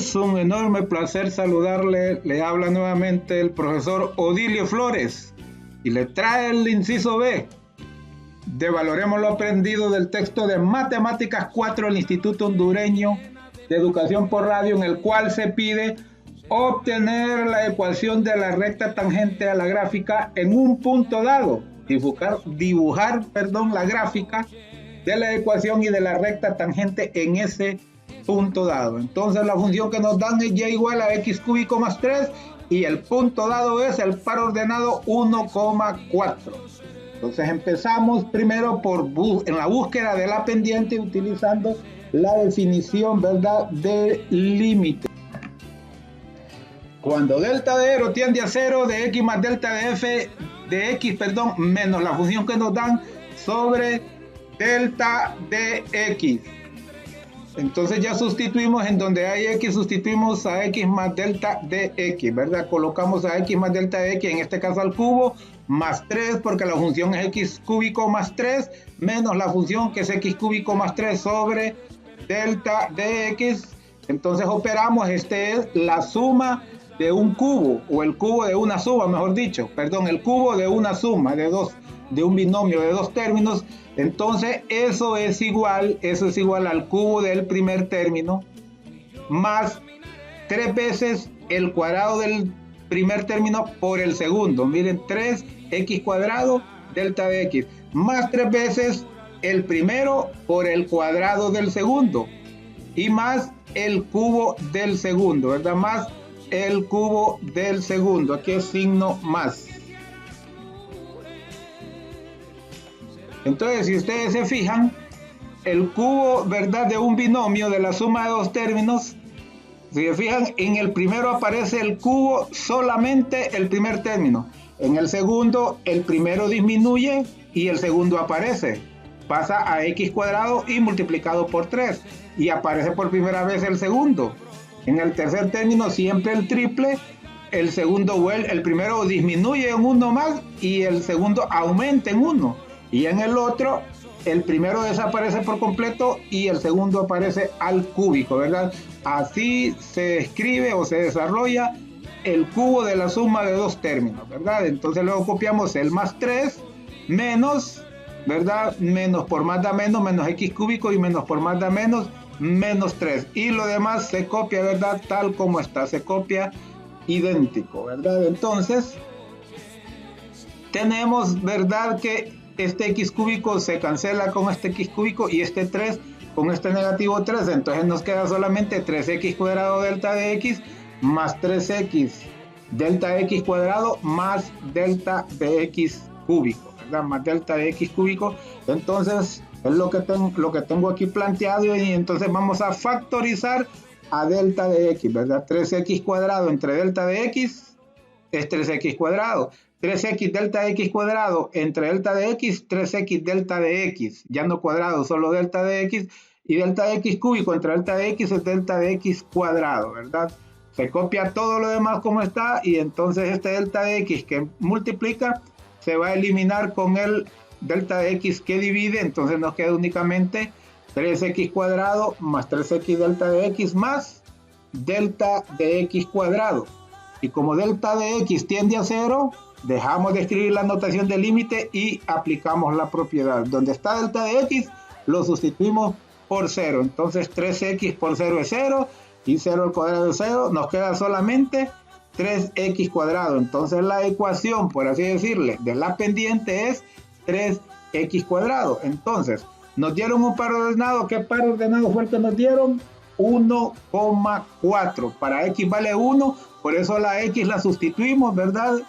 Es un enorme placer saludarle. Le habla nuevamente el profesor Odilio Flores y le trae el inciso B de Valoremos lo Aprendido del texto de Matemáticas 4 del Instituto Hondureño de Educación por Radio, en el cual se pide obtener la ecuación de la recta tangente a la gráfica en un punto dado, dibujar la gráfica de la ecuación y de la recta tangente en ese punto dado. Entonces la función que nos dan es y igual a x cúbico más 3 y el punto dado es el par ordenado 1,4. Entonces empezamos primero en la búsqueda de la pendiente utilizando la definición, ¿verdad?, de límite. Cuando delta de 0 tiende a 0, de x más delta de f de x, menos la función que nos dan sobre delta de x. Entonces ya sustituimos en donde hay x, sustituimos a x más delta de x, ¿verdad? Colocamos a x más delta de x, en este caso al cubo, más 3, porque la función es x cúbico más 3, menos la función que es x cúbico más 3 sobre delta de x. Entonces operamos, este es la suma de un cubo, o el cubo de una suma, mejor dicho, el cubo de una suma de un binomio de dos términos. Entonces eso es igual al cubo del primer término más 3 veces el cuadrado del primer término por el segundo. Miren, 3x cuadrado delta de x más 3 veces el primero por el cuadrado del segundo y más el cubo del segundo, ¿verdad? Más el cubo del segundo. Aquí es signo más. Entonces, si ustedes se fijan, el cubo, ¿verdad?, de un binomio de la suma de dos términos, si se fijan, en el primero aparece el cubo solamente el primer término. En el segundo, el primero disminuye y el segundo aparece. Pasa a x cuadrado y multiplicado por 3. Y aparece por primera vez el segundo. En el tercer término, siempre el triple. El primero disminuye en 1 más y el segundo aumenta en 1. Y en el otro, el primero desaparece por completo y el segundo aparece al cúbico, ¿verdad? Así se escribe o se desarrolla el cubo de la suma de dos términos, ¿verdad? Entonces luego copiamos el más 3 menos, ¿verdad? Menos por más da menos x cúbico y menos por más da menos 3. Y lo demás se copia, ¿verdad? Tal como está, se copia idéntico, ¿verdad? Entonces tenemos, ¿verdad?, que este x cúbico se cancela con este x cúbico y este 3 con este negativo 3. Entonces nos queda solamente 3x cuadrado delta de x más 3x delta de x cuadrado más delta de x cúbico, ¿verdad? Más delta de x cúbico. Entonces es lo que tengo aquí planteado, y entonces vamos a factorizar a delta de x, ¿verdad? 3x cuadrado entre delta de x es 3x cuadrado. 3x delta de x cuadrado entre delta de x, 3x delta de x, ya no cuadrado, solo delta de x, y delta de x cúbico entre delta de x es delta de x cuadrado, ¿verdad? Se copia todo lo demás como está, y entonces este delta de x que multiplica se va a eliminar con el delta de x que divide. Entonces nos queda únicamente 3x cuadrado más 3x delta de x más delta de x cuadrado. Y como delta de x tiende a 0, dejamos de escribir la notación de límite y aplicamos la propiedad. Donde está delta de x, lo sustituimos por 0. Entonces 3x por 0 es 0 y 0 al cuadrado es 0. Nos queda solamente 3x cuadrado. Entonces la ecuación, por así decirle, de la pendiente es 3x cuadrado. Entonces nos dieron un par ordenado. ¿Qué par ordenado fue el que nos dieron? 1,4. Para x vale 1, por eso la x la sustituimos, ¿verdad?,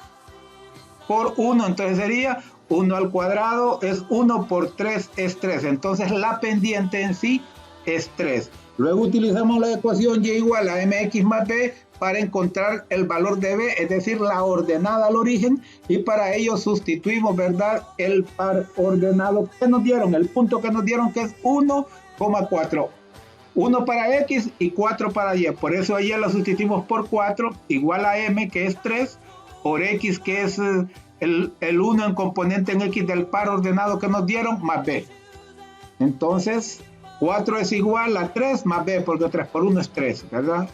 por 1. Entonces sería 1 al cuadrado es 1 por 3 es 3. Entonces la pendiente en sí es 3. Luego utilizamos la ecuación y igual a mx más b para encontrar el valor de b, es decir, la ordenada al origen, y para ello sustituimos, ¿verdad?, el par ordenado que nos dieron, el punto que nos dieron, que es 1,4. 1 para x y 4 para y. Por eso y lo sustituimos por 4, igual a m, que es 3, por x, que es el 1 en componente en x del par ordenado que nos dieron, más b. Entonces 4 es igual a 3 más b, porque 3 por 1 es 3, ¿verdad?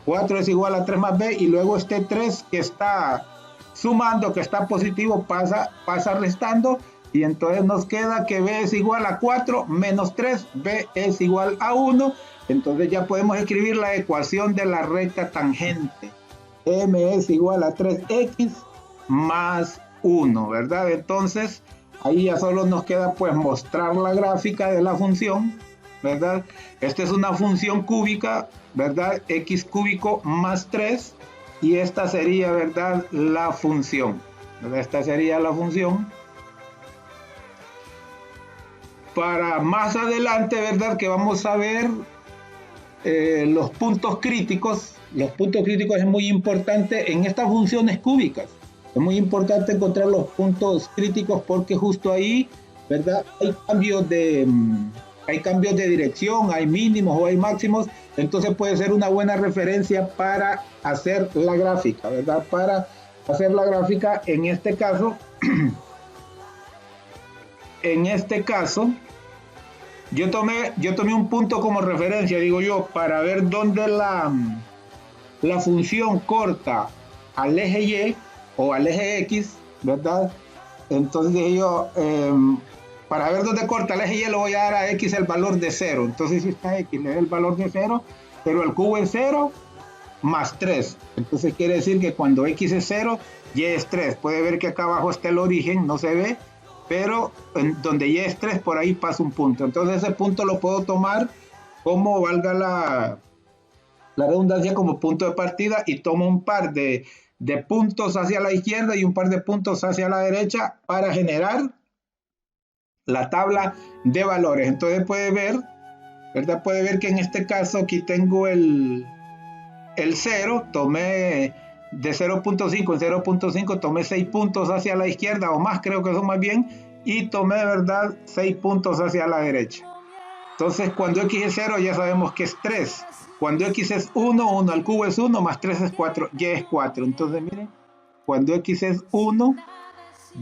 4 es igual a 3 más b, y luego este 3 que está sumando, que está positivo, pasa restando, y entonces nos queda que b es igual a 4 menos 3, b es igual a 1, entonces ya podemos escribir la ecuación de la recta tangente. M es igual a 3x más 1, ¿verdad? Entonces, ahí ya solo nos queda pues mostrar la gráfica de la función, ¿verdad? Esta es una función cúbica, ¿verdad? X cúbico más 3, y esta sería, ¿verdad? La función, ¿verdad? Esta sería la función. Para más adelante, ¿verdad? Que vamos a ver los puntos críticos. Los puntos críticos es muy importante en estas funciones cúbicas. Es muy importante encontrar los puntos críticos porque justo ahí, ¿verdad? Hay cambios de dirección, hay mínimos o hay máximos, entonces puede ser una buena referencia para hacer la gráfica, ¿verdad? Para hacer la gráfica, en este caso, yo tomé un punto como referencia, digo yo, para ver dónde la función corta al eje Y o al eje X, ¿verdad? Entonces dije yo, para ver dónde corta el eje Y le voy a dar a X el valor de 0. Entonces si está X le da el valor de 0, pero el cubo es 0 más 3. Entonces quiere decir que cuando X es 0, Y es 3. Puede ver que acá abajo está el origen, no se ve, pero donde Y es 3, por ahí pasa un punto. Entonces ese punto lo puedo tomar como, valga la redundancia, como punto de partida, y tomo un par de puntos hacia la izquierda y un par de puntos hacia la derecha para generar la tabla de valores. Entonces puede ver, ¿verdad? Puede ver que en este caso aquí tengo el 0, tomé de 0.5 en 0.5, tomé 6 puntos hacia la izquierda, o más creo que son más bien, y tomé de verdad 6 puntos hacia la derecha. Entonces cuando X es 0 ya sabemos que es 3. Cuando X es 1, 1 al cubo es 1, más 3 es 4, Y es 4. Entonces miren, cuando X es 1,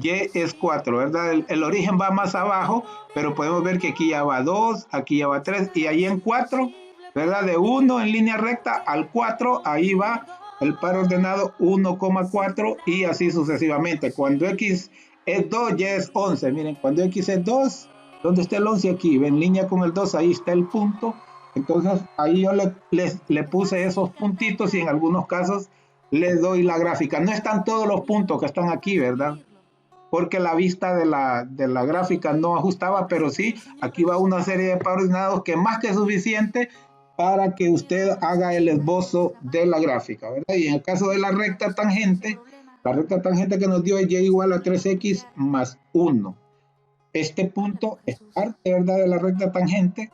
Y es 4, ¿verdad? El origen va más abajo, pero podemos ver que aquí ya va 2, aquí ya va 3, y ahí en 4, ¿verdad? De 1 en línea recta al 4, ahí va el par ordenado 1,4 y así sucesivamente. Cuando X es 2, Y es 11. Miren, cuando X es 2, ¿dónde está el 11? Aquí, en línea con el 2, ahí está el punto. Entonces ahí yo le puse esos puntitos y en algunos casos les doy la gráfica. No están todos los puntos que están aquí, ¿verdad? Porque la vista de la gráfica no ajustaba, pero sí, aquí va una serie de par ordenados que es más que suficiente para que usted haga el esbozo de la gráfica, ¿verdad? Y en el caso de la recta tangente que nos dio es Y igual a 3X más 1. Este punto es parte, ¿verdad?, de la recta tangente.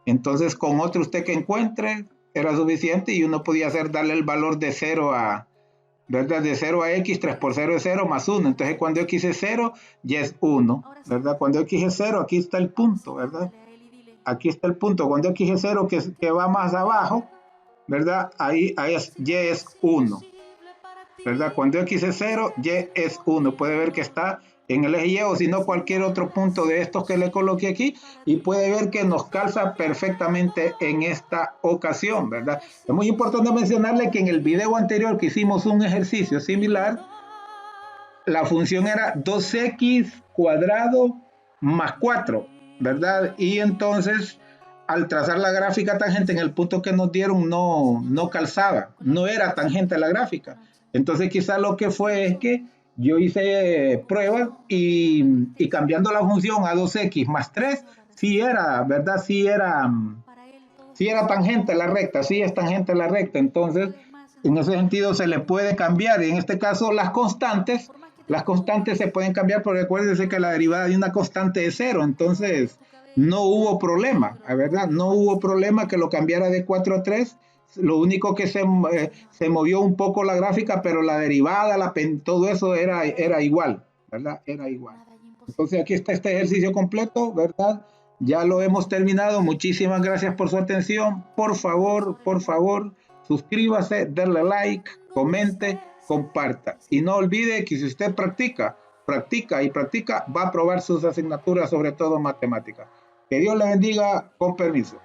Entonces con otro usted que encuentre era suficiente y uno podía darle el valor de 0 a, ¿verdad? De 0 a X, 3 por 0 es 0 más 1. Entonces cuando X es 0, Y es 1, ¿verdad? Cuando X es 0, aquí está el punto, ¿verdad? Aquí está el punto. Cuando X es 0, que va más abajo, ¿verdad? Ahí Y es 1, ¿verdad? Cuando X es 0, Y es 1. Puede ver que está en el eje Y, o si no cualquier otro punto de estos que le coloqué aquí, y puede ver que nos calza perfectamente en esta ocasión, ¿verdad? Es muy importante mencionarle que en el video anterior que hicimos un ejercicio similar, la función era 2x cuadrado más 4, ¿verdad? Y entonces al trazar la gráfica tangente en el punto que nos dieron no calzaba, no era tangente la gráfica. Entonces quizá lo que fue es que yo hice pruebas y cambiando la función a 2x más 3, sí era, ¿verdad? Sí era tangente la recta, sí es tangente la recta. Entonces, en ese sentido se le puede cambiar. Y en este caso las constantes se pueden cambiar, porque recuérdense que la derivada de una constante es 0. Entonces, no hubo problema, ¿verdad? No hubo problema que lo cambiara de 4 a 3. Lo único que se movió un poco la gráfica, pero la derivada, todo eso era igual, ¿verdad? Era igual. Entonces aquí está este ejercicio completo, ¿verdad? Ya lo hemos terminado. Muchísimas gracias por su atención. Por favor, suscríbase, denle like, comente, comparta. Y no olvide que si usted practica, va a aprobar sus asignaturas, sobre todo matemáticas. Que Dios le bendiga, con permiso.